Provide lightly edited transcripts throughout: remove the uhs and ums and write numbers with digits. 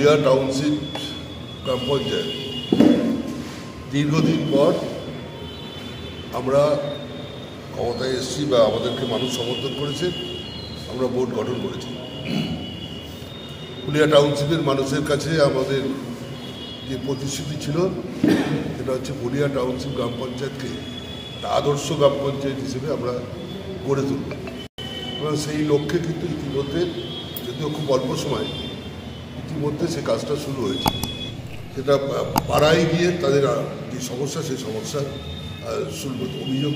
Phulia township গ্রাম পঞ্চায়েত দীর্ঘদিন পর আমরা ক্ষমতায় এসেছি বা আমাদেরকে মানুষ সমর্থন করেছে, আমরা বোর্ড গঠন করেছি। ফুলিয়া টাউনশিপের মানুষের কাছে আমাদের যে প্রতিশ্রুতি ছিল সেটা হচ্ছে ফুলিয়া টাউনশিপ গ্রাম পঞ্চায়েতকে একটা আদর্শ গ্রাম পঞ্চায়েত হিসেবে আমরা গড়ে তুলব এবং সেই লক্ষ্যে কিন্তু ইতিমধ্যে, যদিও খুব অল্প সময়, ইতিমধ্যে সে কাজটা শুরু হয়েছে। সেটা পাড়ায় গিয়ে তাদের যে সমস্যা, সেই সমস্যার শুনব। অভিযোগ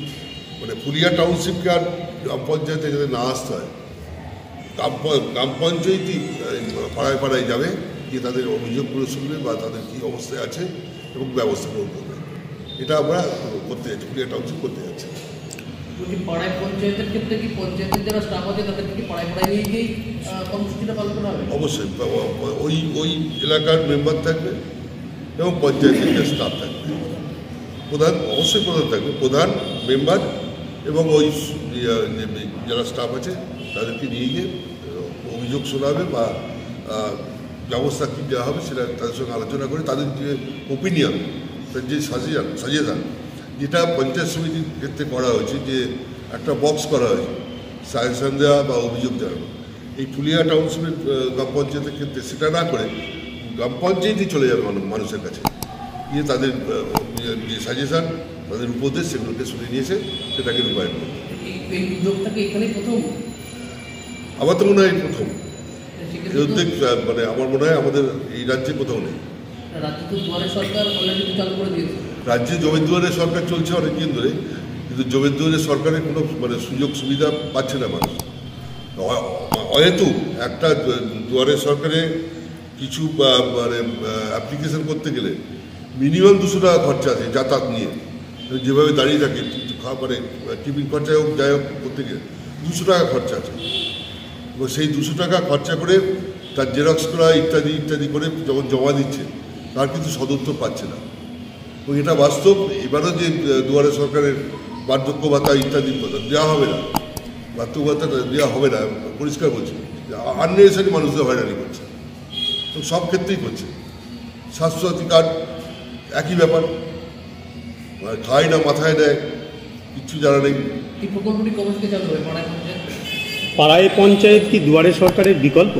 মানে ফুলিয়া টাউনশিপকে আর গ্রাম পঞ্চায়েতে যাতে না আসতে হয়, গ্রাম পঞ্চায়েতই পাড়ায় পাড়ায় যাবে, গিয়ে তাদের অভিযোগগুলো শুনবে বা তাদের কী অবস্থায় আছে এবং ব্যবস্থা গ্রহণ করবে। এটা আমরা করতে যাচ্ছি, ফুলিয়া টাউনশিপ করতে যাচ্ছি। পাড়ায় পঞ্চায়েতের ক্ষেত্রে কি পঞ্চায়েতের যারা স্টাফ আছে তাদেরকে কি পাড়ায় পাড়ায় নিয়ে গিয়েই কর্মসূচিটা পালন করা হবে? অবশ্যই ওই এলাকার মেম্বার থাকবে এবং পঞ্চায়েতের যে স্টাফ থাকবে, প্রধান অবশ্যই প্রধান থাকবে, প্রধান মেম্বার এবং ওই যারা স্টাফ আছে তাদেরকে নিয়ে গিয়ে অভিযোগ শোনাবে বা ব্যবস্থা কী দেওয়া হবে সেটা তাদের সঙ্গে আলোচনা করে তাদের যে ওপিনিয়ন, তাদের যে সাজেশন যেটা পঞ্চায়েত সমিতির ক্ষেত্রে করা হয়েছে, যে একটা বক্স করা হয়েছে সাজেশন দেওয়া বা অভিযোগ দেওয়া। এই ফুলিয়া টাউনশিপের গ্রাম পঞ্চায়েতের ক্ষেত্রে সেটা না করে গ্রাম পঞ্চায়েতই চলে যাবে মানুষের কাছে, গিয়ে তাদের যে সাজেশন, তাদের উপদেশ, সেগুলোকে শুনে নিয়েছে, সেটাকে রূপায়ণ করবে। এই উদ্যোগটাকে এখানেই প্রথম? আমার তো মনে হয় প্রথম এই উদ্যোগ, মানে আমার মনে হয় আমাদের এই রাজ্যে কোথাও নেই। রাজ্যে তো দুয়ারে সরকার অলরেডি চালু করে দিয়েছে। রাজ্যে জমির দুয়ারে সরকার চলছে অনেকদিন ধরে, কিন্তু জমির দুয়ারে সরকারের কোনো মানে সুযোগ সুবিধা পাচ্ছে না মানুষ। হয়তো একটা দুয়ারে সরকারে কিছু মানে অ্যাপ্লিকেশন করতে গেলে মিনিমাম 200 টাকা খরচা আছে যাতায়াত নিয়ে, যেভাবে দাঁড়িয়ে থাকে মানে টিফিন খরচায় হোক যাই হোক করতে গেলে 200 টাকা খরচা আছে। এবং সেই 200 টাকা খরচা করে তার জেরক্স করা ইত্যাদি ইত্যাদি করে যখন জমা দিচ্ছে, তার কিন্তু সদুত্তর পাচ্ছে না। এবং এটা বাস্তব। এবারও যে দুয়ারে সরকারের বার্ধক্য ভাতা ইত্যাদি দেওয়া হবে না, বার্ধক্য ভাতাটা দেওয়া হবে না, পরিষ্কার বলছে, আননেসেসারি মানুষদের হয়রানি করছে, তো সব ক্ষেত্রেই করছে। স্বাস্থ্যসাথী কার্ড একই ব্যাপার, খায় না মাথায় দেয়, কিচ্ছু জানা নেই। এই প্রকল্পটি কবে থেকে চালু হবে পাড়ায় পঞ্চায়েত? পাড়ায় পঞ্চায়েত কি দুয়ারে সরকারের বিকল্প?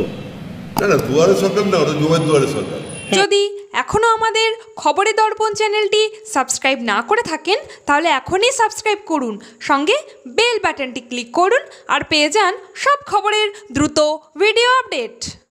না না, দুয়ারে সরকার না, ওটা জমির দুয়ারে সরকার। যদি এখনও আমাদের খবরের দর্পণ চ্যানেলটি সাবস্ক্রাইব না করে থাকেন, তাহলে এখনই সাবস্ক্রাইব করুন, সঙ্গে বেল বাটনটি ক্লিক করুন আর পেয়ে যান সব খবরের দ্রুত ভিডিও আপডেট।